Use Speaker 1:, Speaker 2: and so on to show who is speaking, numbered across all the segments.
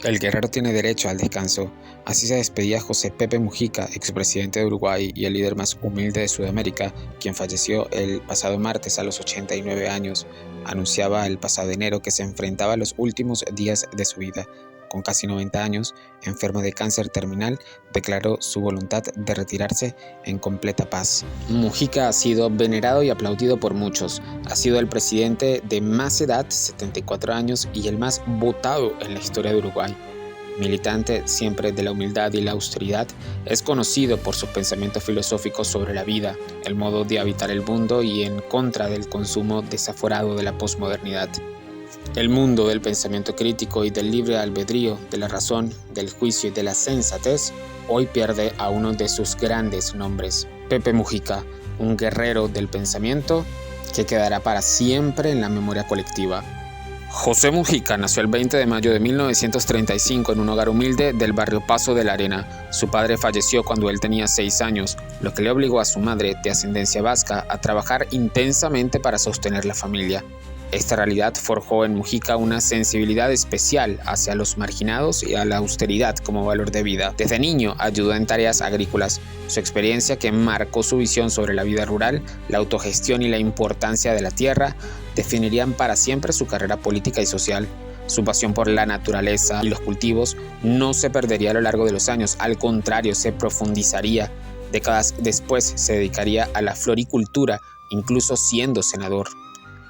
Speaker 1: El guerrero tiene derecho al descanso. Así se despedía José Pepe Mujica, expresidente de Uruguay y el líder más humilde de Sudamérica, quien falleció el pasado martes a los 89 años. Anunciaba el pasado enero que se enfrentaba a los últimos días de su vida. Con casi 90 años, enfermo de cáncer terminal, declaró su voluntad de retirarse en completa paz. Mujica ha sido venerado y aplaudido por muchos. Ha sido el presidente de más edad, 74 años, y el más votado en la historia de Uruguay. Militante siempre de la humildad y la austeridad, es conocido por sus pensamientos filosóficos sobre la vida, el modo de habitar el mundo y en contra del consumo desaforado de la posmodernidad. El mundo del pensamiento crítico y del libre albedrío, de la razón, del juicio y de la sensatez, hoy pierde a uno de sus grandes nombres, Pepe Mujica, un guerrero del pensamiento que quedará para siempre en la memoria colectiva. José Mujica nació el 20 de mayo de 1935 en un hogar humilde del barrio Paso de la Arena. Su padre falleció cuando él tenía 6 años, lo que le obligó a su madre, de ascendencia vasca, a trabajar intensamente para sostener la familia. Esta realidad forjó en Mujica una sensibilidad especial hacia los marginados y a la austeridad como valor de vida. Desde niño ayudó en tareas agrícolas. Su experiencia, que marcó su visión sobre la vida rural, la autogestión y la importancia de la tierra, definirían para siempre su carrera política y social. Su pasión por la naturaleza y los cultivos no se perdería a lo largo de los años, al contrario, se profundizaría. Décadas después se dedicaría a la floricultura, incluso siendo senador.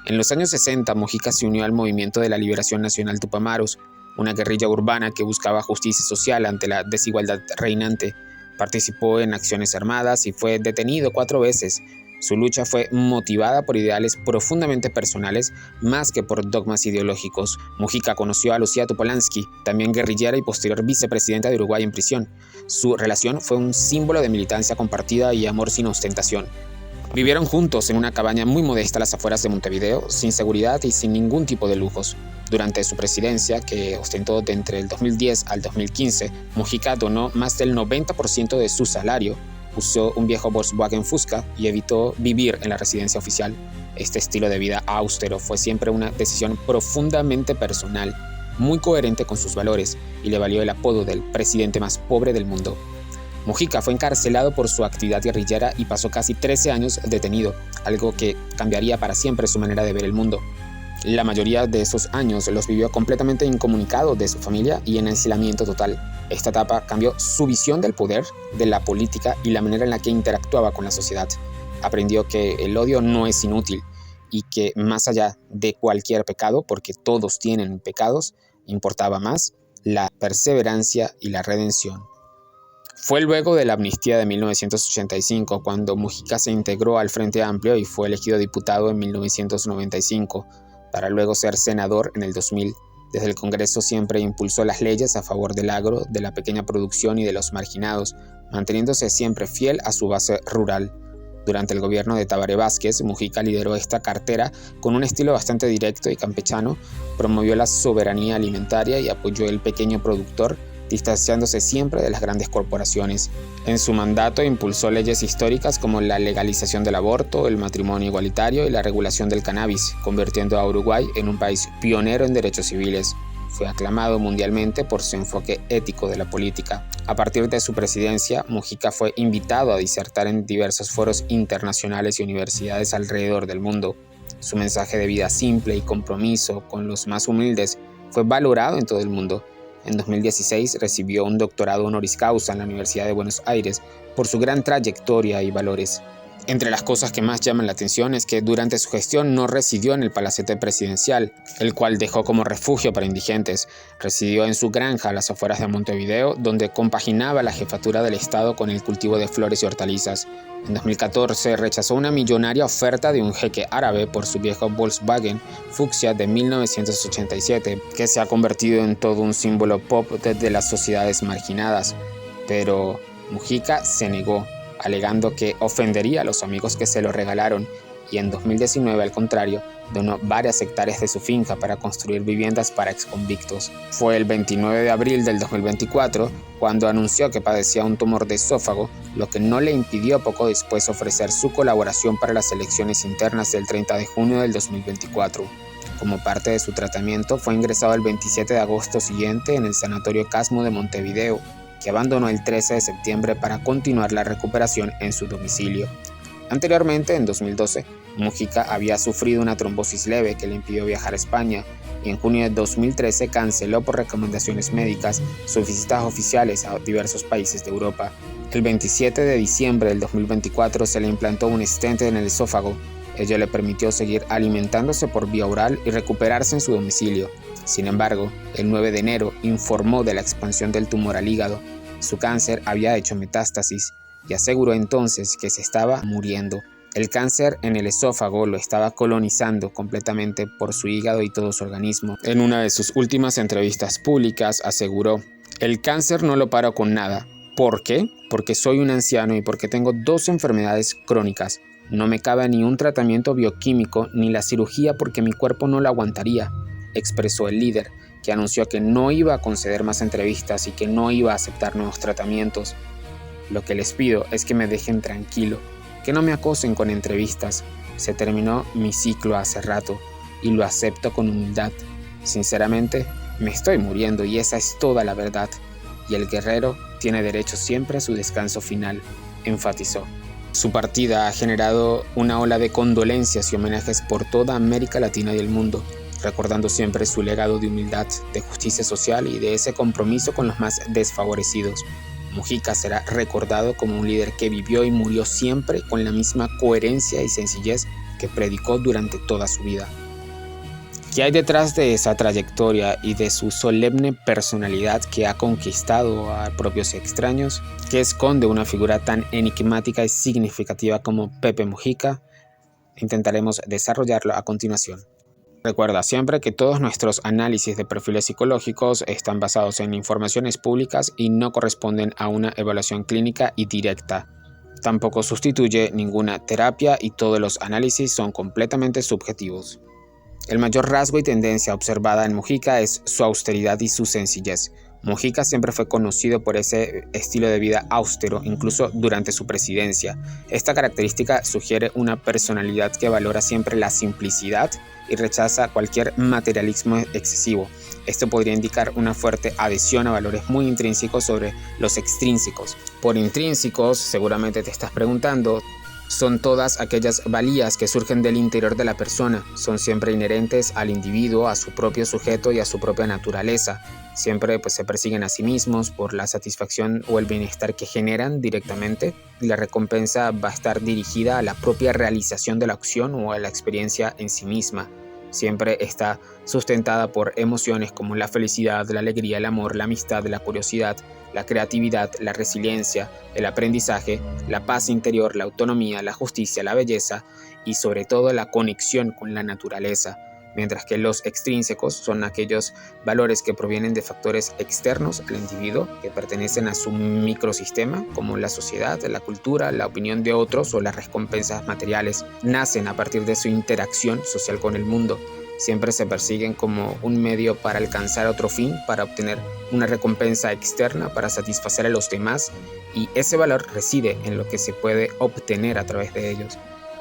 Speaker 1: En los años 60, Mujica se unió al Movimiento de la Liberación Nacional Tupamaros, una guerrilla urbana que buscaba justicia social ante la desigualdad reinante. Participó en acciones armadas y fue detenido 4 veces. Su lucha fue motivada por ideales profundamente personales más que por dogmas ideológicos. Mujica conoció a Lucía Topolansky, también guerrillera y posterior vicepresidenta de Uruguay en prisión. Su relación fue un símbolo de militancia compartida y amor sin ostentación. Vivieron juntos en una cabaña muy modesta a las afueras de Montevideo, sin seguridad y sin ningún tipo de lujos. Durante su presidencia, que ostentó de entre el 2010 al 2015, Mujica donó más del 90% de su salario, usó un viejo Volkswagen Fusca y evitó vivir en la residencia oficial. Este estilo de vida austero fue siempre una decisión profundamente personal, muy coherente con sus valores, y le valió el apodo del presidente más pobre del mundo. Mujica fue encarcelado por su actividad guerrillera y pasó casi 13 años detenido, algo que cambiaría para siempre su manera de ver el mundo. La mayoría de esos años los vivió completamente incomunicado de su familia y en aislamiento total. Esta etapa cambió su visión del poder, de la política y la manera en la que interactuaba con la sociedad. Aprendió que el odio no es inútil y que más allá de cualquier pecado, porque todos tienen pecados, importaba más la perseverancia y la redención. Fue luego de la amnistía de 1985 cuando Mujica se integró al Frente Amplio y fue elegido diputado en 1995, para luego ser senador en el 2000. Desde el Congreso siempre impulsó las leyes a favor del agro, de la pequeña producción y de los marginados, manteniéndose siempre fiel a su base rural. Durante el gobierno de Tabaré Vázquez, Mujica lideró esta cartera con un estilo bastante directo y campechano, promovió la soberanía alimentaria y apoyó el pequeño productor, distanciándose siempre de las grandes corporaciones. En su mandato impulsó leyes históricas como la legalización del aborto, el matrimonio igualitario y la regulación del cannabis, convirtiendo a Uruguay en un país pionero en derechos civiles. Fue aclamado mundialmente por su enfoque ético de la política. A partir de su presidencia, Mujica fue invitado a disertar en diversos foros internacionales y universidades alrededor del mundo. Su mensaje de vida simple y compromiso con los más humildes fue valorado en todo el mundo. En 2016 recibió un doctorado honoris causa en la Universidad de Buenos Aires por su gran trayectoria y valores. Entre las cosas que más llaman la atención es que durante su gestión no residió en el palacete presidencial, el cual dejó como refugio para indigentes. Residió en su granja a las afueras de Montevideo, donde compaginaba la jefatura del Estado con el cultivo de flores y hortalizas. En 2014 rechazó una millonaria oferta de un jeque árabe por su viejo Volkswagen Fuchsia de 1987, que se ha convertido en todo un símbolo pop de las sociedades marginadas. Pero Mujica se negó, alegando que ofendería a los amigos que se lo regalaron, y en 2019, al contrario, donó varias hectáreas de su finca para construir viviendas para exconvictos. Fue el 29 de abril del 2024 cuando anunció que padecía un tumor de esófago, lo que no le impidió poco después ofrecer su colaboración para las elecciones internas del 30 de junio del 2024. Como parte de su tratamiento, fue ingresado el 27 de agosto siguiente en el Sanatorio Casmo de Montevideo, que abandonó el 13 de septiembre para continuar la recuperación en su domicilio. Anteriormente, en 2012, Mujica había sufrido una trombosis leve que le impidió viajar a España, y en junio de 2013 canceló por recomendaciones médicas sus visitas oficiales a diversos países de Europa. El 27 de diciembre del 2024 se le implantó un stent en el esófago. Ello le permitió seguir alimentándose por vía oral y recuperarse en su domicilio. Sin embargo, el 9 de enero informó de la expansión del tumor al hígado. Su cáncer había hecho metástasis y aseguró entonces que se estaba muriendo. El cáncer en el esófago lo estaba colonizando completamente por su hígado y todo su organismo. En una de sus últimas entrevistas públicas aseguró: "El cáncer no lo paro con nada. ¿Por qué? Porque soy un anciano y porque tengo 2 enfermedades crónicas. No me cabe ni un tratamiento bioquímico ni la cirugía porque mi cuerpo no lo aguantaría", expresó el líder, que anunció que no iba a conceder más entrevistas y que no iba a aceptar nuevos tratamientos. "Lo que les pido es que me dejen tranquilo, que no me acosen con entrevistas. Se terminó mi ciclo hace rato y lo acepto con humildad. Sinceramente, me estoy muriendo y esa es toda la verdad. Y el guerrero tiene derecho siempre a su descanso final", enfatizó. Su partida ha generado una ola de condolencias y homenajes por toda América Latina y el mundo, recordando siempre su legado de humildad, de justicia social y de ese compromiso con los más desfavorecidos. Mujica será recordado como un líder que vivió y murió siempre con la misma coherencia y sencillez que predicó durante toda su vida. ¿Qué hay detrás de esa trayectoria y de su solemne personalidad que ha conquistado a propios y extraños? ¿Qué esconde una figura tan enigmática y significativa como Pepe Mujica? Intentaremos desarrollarlo a continuación. Recuerda siempre que todos nuestros análisis de perfiles psicológicos están basados en informaciones públicas y no corresponden a una evaluación clínica y directa. Tampoco sustituye ninguna terapia y todos los análisis son completamente subjetivos. El mayor rasgo y tendencia observada en Mujica es su austeridad y su sencillez. Mujica siempre fue conocido por ese estilo de vida austero, incluso durante su presidencia. Esta característica sugiere una personalidad que valora siempre la simplicidad y rechaza cualquier materialismo excesivo. Esto podría indicar una fuerte adhesión a valores muy intrínsecos sobre los extrínsecos. Por intrínsecos, seguramente te estás preguntando, son todas aquellas valías que surgen del interior de la persona, son siempre inherentes al individuo, a su propio sujeto y a su propia naturaleza. Siempre se persiguen a sí mismos por la satisfacción o el bienestar que generan directamente, y la recompensa va a estar dirigida a la propia realización de la acción o a la experiencia en sí misma. Siempre está sustentada por emociones como la felicidad, la alegría, el amor, la amistad, la curiosidad, la creatividad, la resiliencia, el aprendizaje, la paz interior, la autonomía, la justicia, la belleza y sobre todo la conexión con la naturaleza. Mientras que los extrínsecos son aquellos valores que provienen de factores externos al individuo, que pertenecen a su microsistema, como la sociedad, la cultura, la opinión de otros o las recompensas materiales. Nacen a partir de su interacción social con el mundo. Siempre se persiguen como un medio para alcanzar otro fin, para obtener una recompensa externa, para satisfacer a los demás, y ese valor reside en lo que se puede obtener a través de ellos.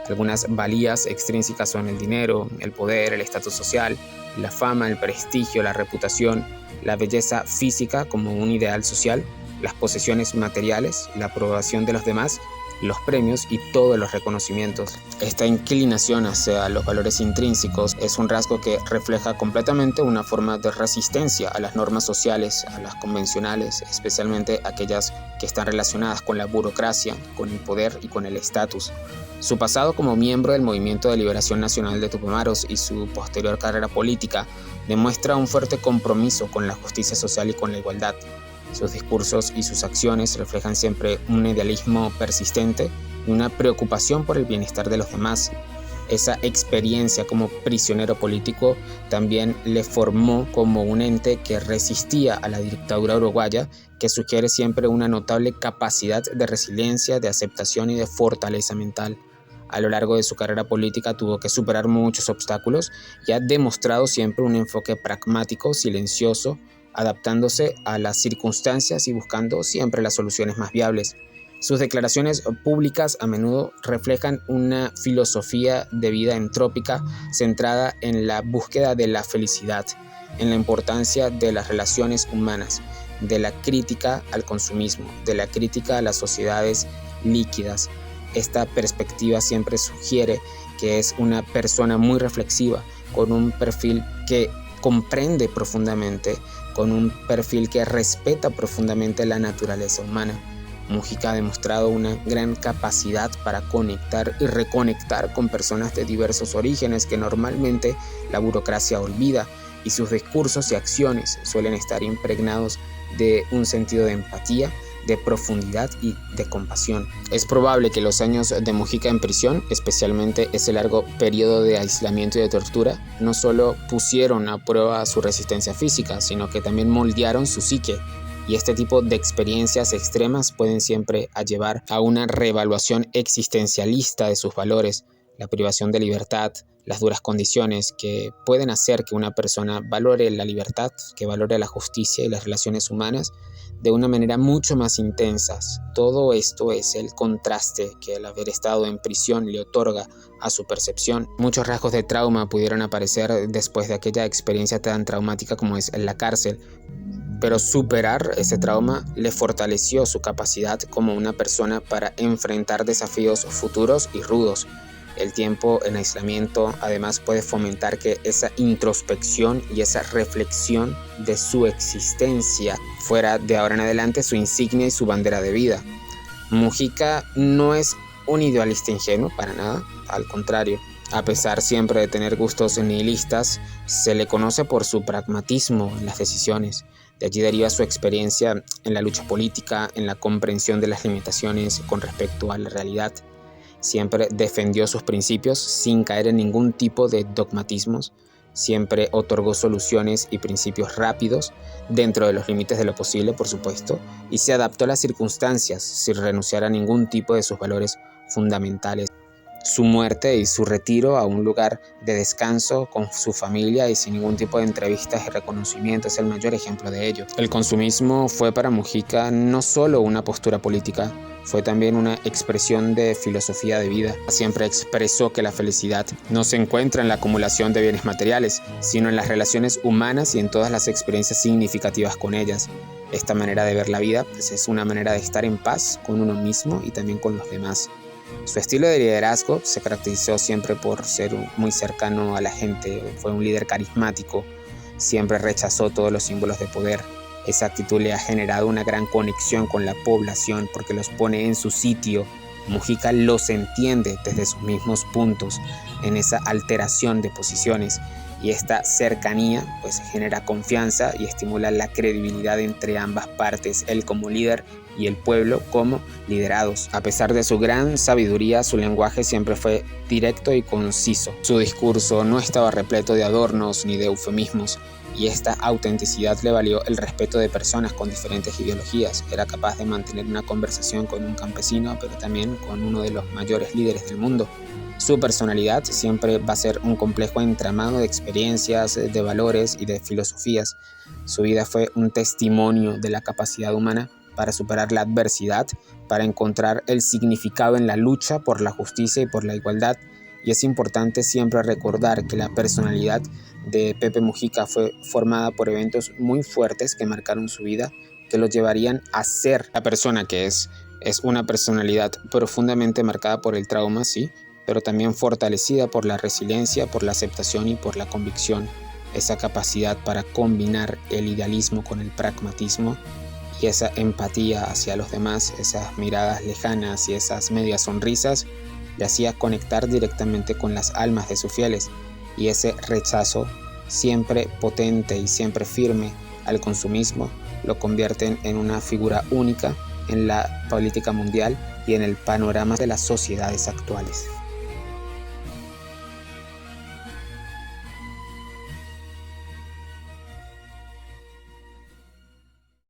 Speaker 1: Algunas valías extrínsecas son el dinero, el poder, el estatus social, la fama, el prestigio, la reputación, la belleza física como un ideal social, las posesiones materiales, la aprobación de los demás, los premios y todos los reconocimientos. Esta inclinación hacia los valores intrínsecos es un rasgo que refleja completamente una forma de resistencia a las normas sociales, a las convencionales, especialmente aquellas que están relacionadas con la burocracia, con el poder y con el estatus. Su pasado como miembro del Movimiento de Liberación Nacional de Tupamaros y su posterior carrera política demuestra un fuerte compromiso con la justicia social y con la igualdad. Sus discursos y sus acciones reflejan siempre un idealismo persistente y una preocupación por el bienestar de los demás. Esa experiencia como prisionero político también le formó como un ente que resistía a la dictadura uruguaya, que sugiere siempre una notable capacidad de resiliencia, de aceptación y de fortaleza mental. A lo largo de su carrera política tuvo que superar muchos obstáculos y ha demostrado siempre un enfoque pragmático, silencioso, adaptándose a las circunstancias y buscando siempre las soluciones más viables. Sus declaraciones públicas a menudo reflejan una filosofía de vida entrópica centrada en la búsqueda de la felicidad, en la importancia de las relaciones humanas, de la crítica al consumismo, de la crítica a las sociedades líquidas. Esta perspectiva siempre sugiere que es una persona muy reflexiva, con un perfil que comprende profundamente, con un perfil que respeta profundamente la naturaleza humana. Mujica ha demostrado una gran capacidad para conectar y reconectar con personas de diversos orígenes que normalmente la burocracia olvida, y sus discursos y acciones suelen estar impregnados de un sentido de empatía, de profundidad y de compasión. Es probable que los años de Mujica en prisión, especialmente ese largo periodo de aislamiento y de tortura, no solo pusieron a prueba su resistencia física, sino que también moldearon su psique. Y este tipo de experiencias extremas pueden siempre llevar a una reevaluación existencialista de sus valores, la privación de libertad, las duras condiciones que pueden hacer que una persona valore la libertad, que valore la justicia y las relaciones humanas de una manera mucho más intensas. Todo esto es el contraste que el haber estado en prisión le otorga a su percepción. Muchos rasgos de trauma pudieron aparecer después de aquella experiencia tan traumática como es la cárcel, pero superar ese trauma le fortaleció su capacidad como una persona para enfrentar desafíos futuros y rudos. El tiempo en aislamiento además puede fomentar que esa introspección y esa reflexión de su existencia fuera de ahora en adelante su insignia y su bandera de vida. Mujica no es un idealista ingenuo para nada, al contrario. A pesar siempre de tener gustos nihilistas, se le conoce por su pragmatismo en las decisiones. De allí deriva su experiencia en la lucha política, en la comprensión de las limitaciones con respecto a la realidad. Siempre defendió sus principios sin caer en ningún tipo de dogmatismos. Siempre otorgó soluciones y principios rápidos, dentro de los límites de lo posible, por supuesto, y se adaptó a las circunstancias sin renunciar a ningún tipo de sus valores fundamentales. Su muerte y su retiro a un lugar de descanso con su familia y sin ningún tipo de entrevistas y reconocimiento es el mayor ejemplo de ello. El consumismo fue para Mujica no solo una postura política, fue también una expresión de filosofía de vida. Siempre expresó que la felicidad no se encuentra en la acumulación de bienes materiales, sino en las relaciones humanas y en todas las experiencias significativas con ellas. Esta manera de ver la vida pues, es una manera de estar en paz con uno mismo y también con los demás. Su estilo de liderazgo se caracterizó siempre por ser muy cercano a la gente, fue un líder carismático, siempre rechazó todos los símbolos de poder. Esa actitud le ha generado una gran conexión con la población porque los pone en su sitio. Mujica los entiende desde sus mismos puntos, en esa alteración de posiciones, y esta cercanía pues genera confianza y estimula la credibilidad entre ambas partes, él como líder y el pueblo como liderados. A pesar de su gran sabiduría, su lenguaje siempre fue directo y conciso. Su discurso no estaba repleto de adornos ni de eufemismos, y esta autenticidad le valió el respeto de personas con diferentes ideologías. Era capaz de mantener una conversación con un campesino, pero también con uno de los mayores líderes del mundo. Su personalidad siempre va a ser un complejo entramado de experiencias, de valores y de filosofías. Su vida fue un testimonio de la capacidad humana para superar la adversidad, para encontrar el significado en la lucha por la justicia y por la igualdad. Y es importante siempre recordar que la personalidad de Pepe Mujica fue formada por eventos muy fuertes que marcaron su vida, que lo llevarían a ser la persona que es. Es una personalidad profundamente marcada por el trauma, sí, pero también fortalecida por la resiliencia, por la aceptación y por la convicción. Esa capacidad para combinar el idealismo con el pragmatismo y esa empatía hacia los demás, esas miradas lejanas y esas medias sonrisas, le hacía conectar directamente con las almas de sus fieles, y ese rechazo siempre potente y siempre firme al consumismo lo convierten en una figura única en la política mundial y en el panorama de las sociedades actuales.